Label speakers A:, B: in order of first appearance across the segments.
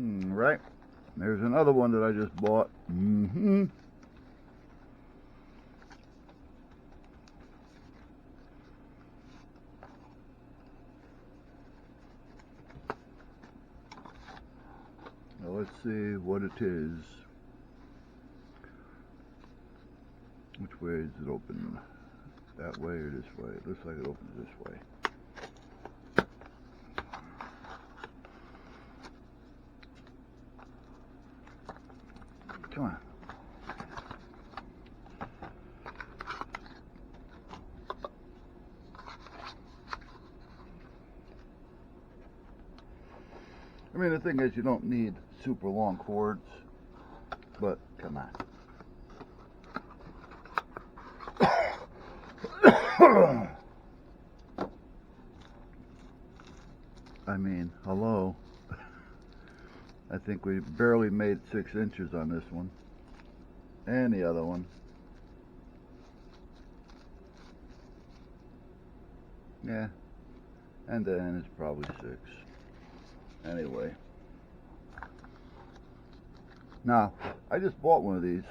A: Right. There's another one that I just bought. Now let's see what it is. Which way is it open? That way or this way? It looks like it opens this way. Come on. I mean, the thing is, you don't need super long cords, but come on. I mean, hello. I think we barely made 6 inches on this one. And the other one. Yeah. And then it's probably 6. Anyway. Now, I just bought one of these.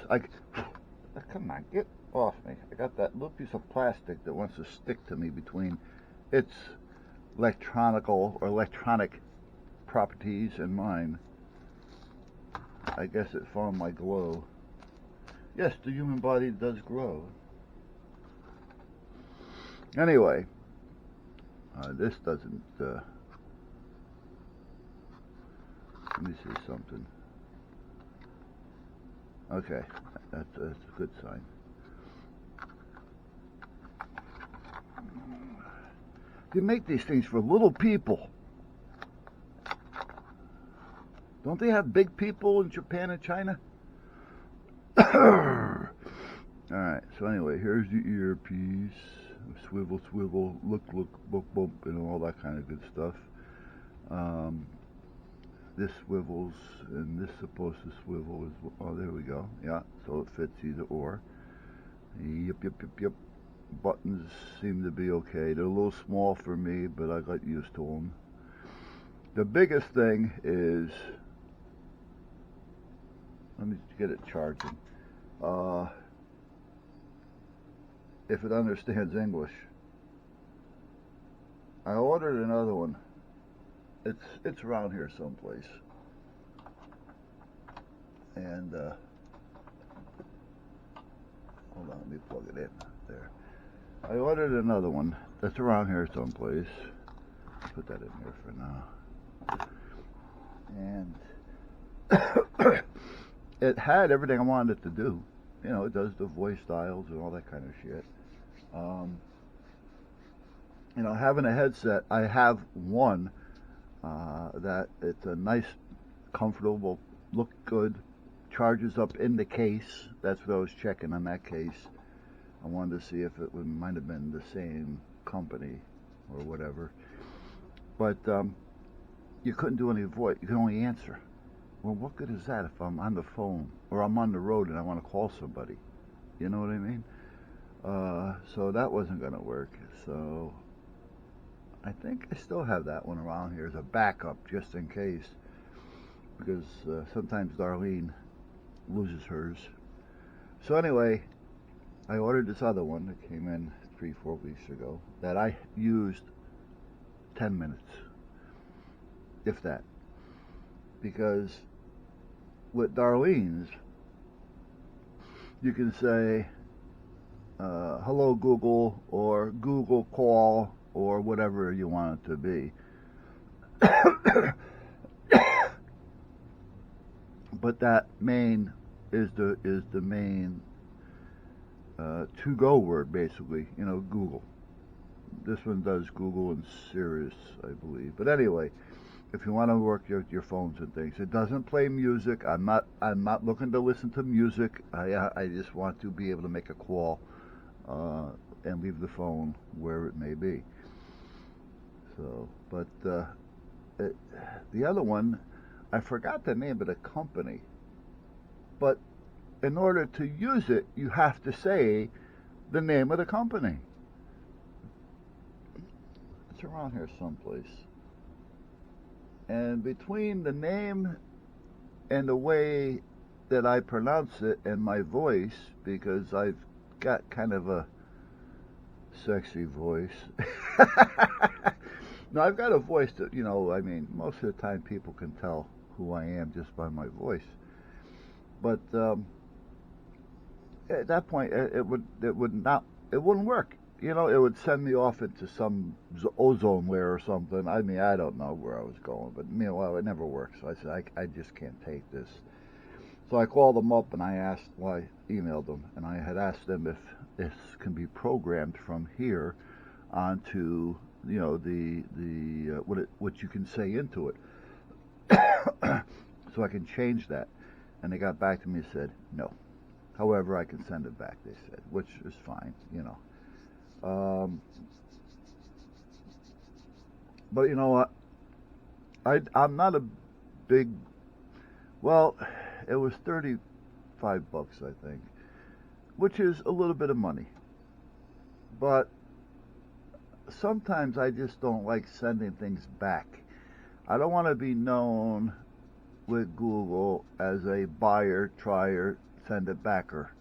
A: Come on, get off me. I got that little piece of plastic that wants to stick to me between its electronic properties and mine. I guess it found my glow. Yes, the human body does grow. Anyway, this doesn't, let me see something. Okay, that's a good sign. You make these things for little people. Don't they have big people in Japan and China? Alright, so anyway, here's the earpiece. Swivel, swivel, look, bump, bump, and all that kind of good stuff. This swivels, and this is supposed to swivel as well. Oh, there we go. Yeah, so it fits either or. Yep. Buttons seem to be okay. They're a little small for me, but I got used to them. The biggest thing is, let me get it charging. If it understands English. I ordered another one. It's around here someplace. And hold on, let me plug it in there. I ordered another one that's around here someplace. Put that in here for now. And it had everything I wanted it to do. You know, it does the voice dials and all that kind of shit. You know, having a headset, I have one that it's a nice, comfortable, look good, charges up in the case. That's what I was checking on that case. I wanted to see if it might have been the same company or whatever. But you couldn't do any voice. You could only answer. Well, what good is that if I'm on the phone or I'm on the road and I want to call somebody? You know what I mean? So that wasn't going to work. So I think I still have that one around here as a backup just in case. Because sometimes Darlene loses hers. So anyway, I ordered this other one that came in 3-4 weeks ago that I used 10 minutes, if that. Because with Darlene's, you can say, hello Google, or Google call, or whatever you want it to be. But that main is the main to-go word, basically. You know, Google. This one does Google and Sirius, I believe. But anyway, if you want to work your phones and things, it doesn't play music. I'm not looking to listen to music. I just want to be able to make a call and leave the phone where it may be. So, but the other one, I forgot the name of the company. But in order to use it, you have to say the name of the company. It's around here someplace. And between the name and the way that I pronounce it and my voice, because I've got kind of a sexy voice. No, I've got a voice that, I mean, most of the time people can tell who I am just by my voice. But at that point, it wouldn't work. It would send me off into some ozone layer or something. I mean, I don't know where I was going, but meanwhile, it never worked. So I said, I just can't take this. So I called them up and I emailed them, and I had asked them if this can be programmed from here onto, what you can say into it, so I can change that. And they got back to me and said no. However, I can send it back, they said, which is fine, But you know what? I'm not a big. Well, it was $35, I think, which is a little bit of money. But sometimes I just don't like sending things back. I don't want to be known with Google as a buyer, trier, send it backer.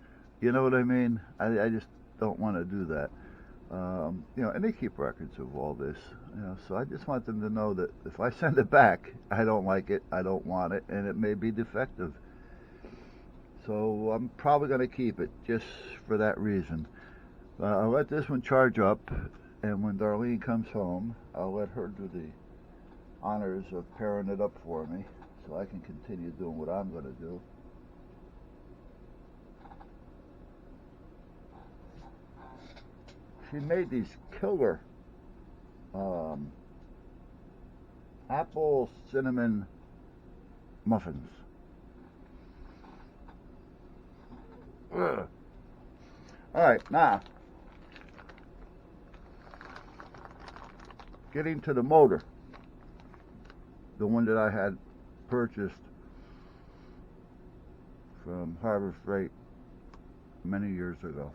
A: You know what I mean? I just don't want to do that. And they keep records of all this. So I just want them to know that if I send it back, I don't like it, I don't want it, and it may be defective. So I'm probably going to keep it just for that reason. I'll let this one charge up, and when Darlene comes home, I'll let her do the honors of pairing it up for me, so I can continue doing what I'm going to do. She made these killer apple cinnamon muffins. Ugh. All right, now getting to the motor, the one that I had purchased from Harbor Freight many years ago.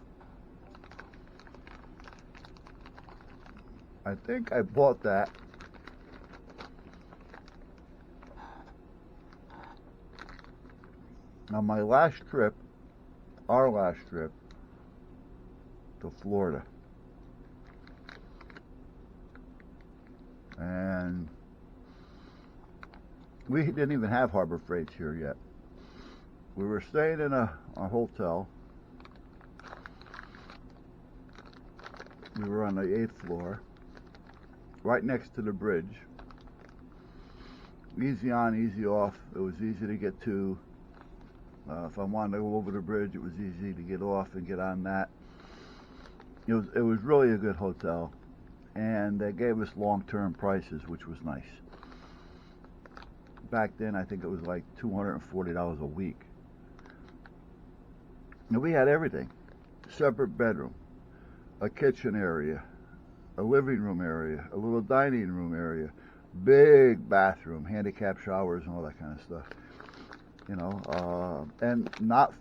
A: I think I bought that on my last trip, our last trip to Florida. And we didn't even have Harbor Freights here yet. We were staying in a hotel. We were on the 8th floor, right next to the bridge. Easy on, easy off. It was easy to get to. If I wanted to go over the bridge, it was easy to get off and get on that. It was really a good hotel, and they gave us long-term prices, which was nice. Back then, I think it was like $240 a week. And we had everything: separate bedroom, a kitchen area, a living room area, a little dining room area, big bathroom, handicap showers, and all that kind of stuff. And not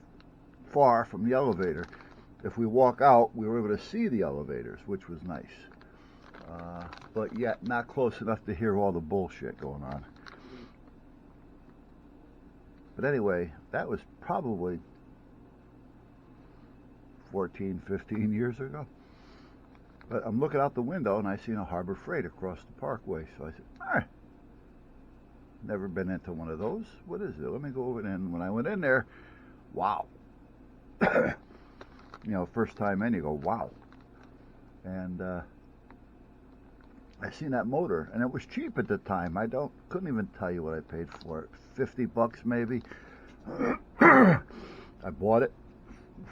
A: far from the elevator. If we walk out, we were able to see the elevators, which was nice. But yet not close enough to hear all the bullshit going on. But anyway, that was probably 14, 15 years ago. But I'm looking out the window and I seen a Harbor Freight across the parkway. So I said, never been into one of those. What is it? Let me go over there. And when I went in there, wow. First time in, you go, wow. And I seen that motor, and it was cheap at the time. Couldn't even tell you what I paid for it. $50 maybe. I bought it.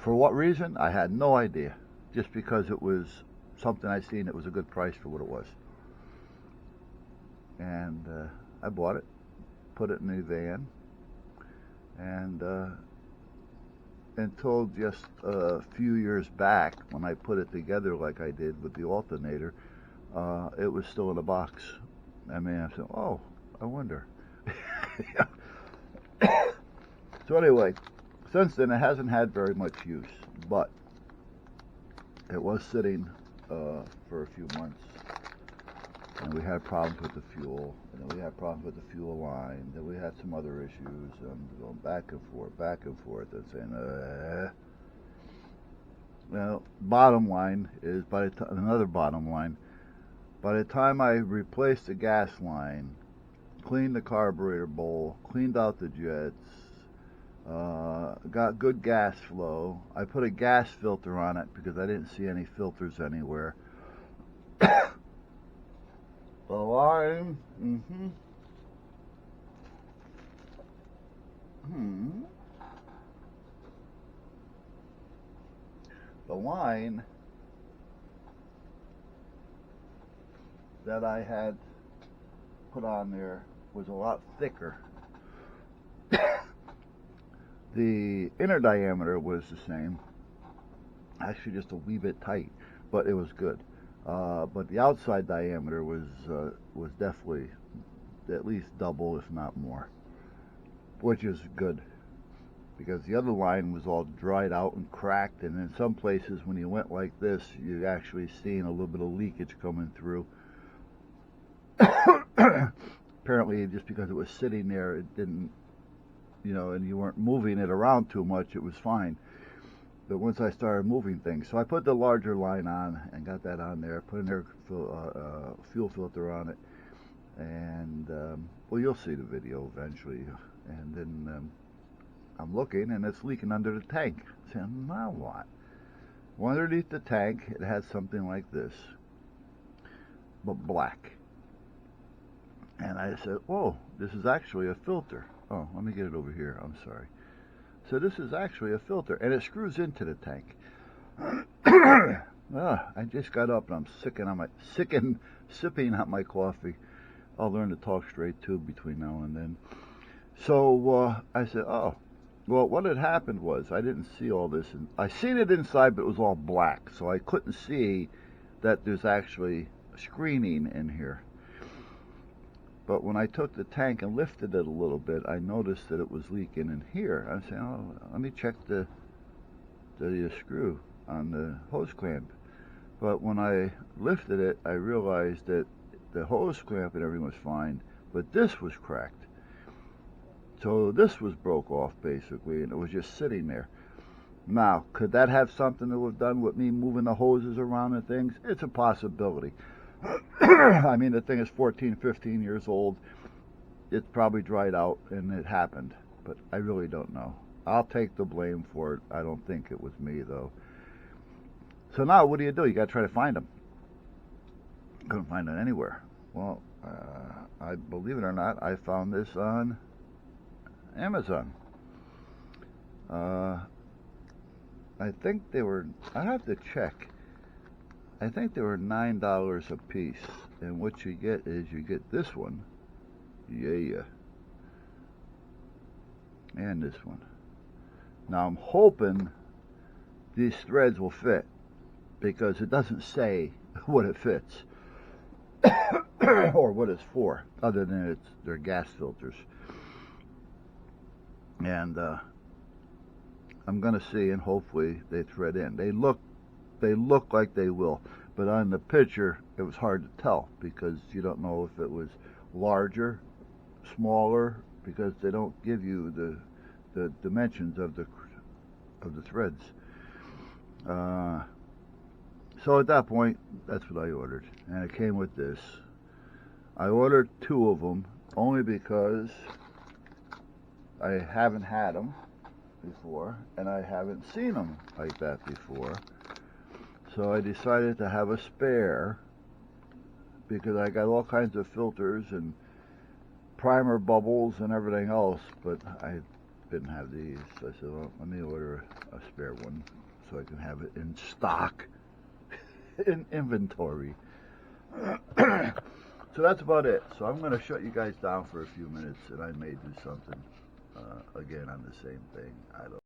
A: For what reason? I had no idea. Just because it was something I seen, it was a good price for what it was. And I bought it, put it in the van, and until just a few years back, when I put it together like I did with the alternator, it was still in a box. I mean, I said, oh, I wonder. So anyway, since then it hasn't had very much use, but it was sitting for a few months. And and we had problems with the fuel, and then we had problems with the fuel line, then we had some other issues, going back and forth, and saying, Well, bottom line is, another bottom line, by the time I replaced the gas line, cleaned the carburetor bowl, cleaned out the jets, got good gas flow. I put a gas filter on it because I didn't see any filters anywhere. The line, the line that I had put on there was a lot thicker. The inner diameter was the same, actually just a wee bit tight, but it was good. But the outside diameter was definitely at least double, if not more, which is good, because the other line was all dried out and cracked, and in some places when you went like this, you actually seen a little bit of leakage coming through. Apparently, just because it was sitting there, it didn't, and you weren't moving it around too much, it was fine. But once I started moving things, so I put the larger line on and got that on there, put an air fuel filter on it, and well, you'll see the video eventually. And then I'm looking, and it's leaking under the tank. I'm saying, now what? Well, underneath the tank, it has something like this, but black. And I said, whoa, this is actually a filter. Oh, let me get it over here. I'm sorry. So this is actually a filter, and it screws into the tank. I just got up, and I'm sipping on my coffee. I'll learn to talk straight too between now and then. So I said, oh, well, what had happened was I didn't see all this, and I seen it inside, but it was all black, so I couldn't see that there's actually screening in here. But when I took the tank and lifted it a little bit, I noticed that it was leaking in here. I was saying, oh, let me check the screw on the hose clamp. But when I lifted it, I realized that the hose clamp and everything was fine, but this was cracked. So this was broke off, basically, and it was just sitting there. Now, could that have something to have done with me moving the hoses around and things? It's a possibility. I mean, the thing is 14, 15 years old. It's probably dried out, and it happened. But I really don't know. I'll take the blame for it. I don't think it was me, though. So now, what do? You got to try to find them. Couldn't find it anywhere. Well, I believe it or not, I found this on Amazon. I think they were, I have to check. I think they were $9 a piece. And what you get is you get this one. Yeah. And this one. Now I'm hoping these threads will fit, because it doesn't say what it fits or what it's for, other than they're gas filters. And I'm going to see, and hopefully they thread in. They look like they will, but on the picture it was hard to tell, because you don't know if it was larger, smaller, because they don't give you the dimensions of the threads. So at that point, that's what I ordered, and it came with this. I ordered 2 of them only because I haven't had them before, and I haven't seen them like that before. So I decided to have a spare, because I got all kinds of filters and primer bubbles and everything else, but I didn't have these. So I said, well, let me order a spare one so I can have it in stock, in inventory. So that's about it. So I'm going to shut you guys down for a few minutes, and I may do something again on the same thing. I don't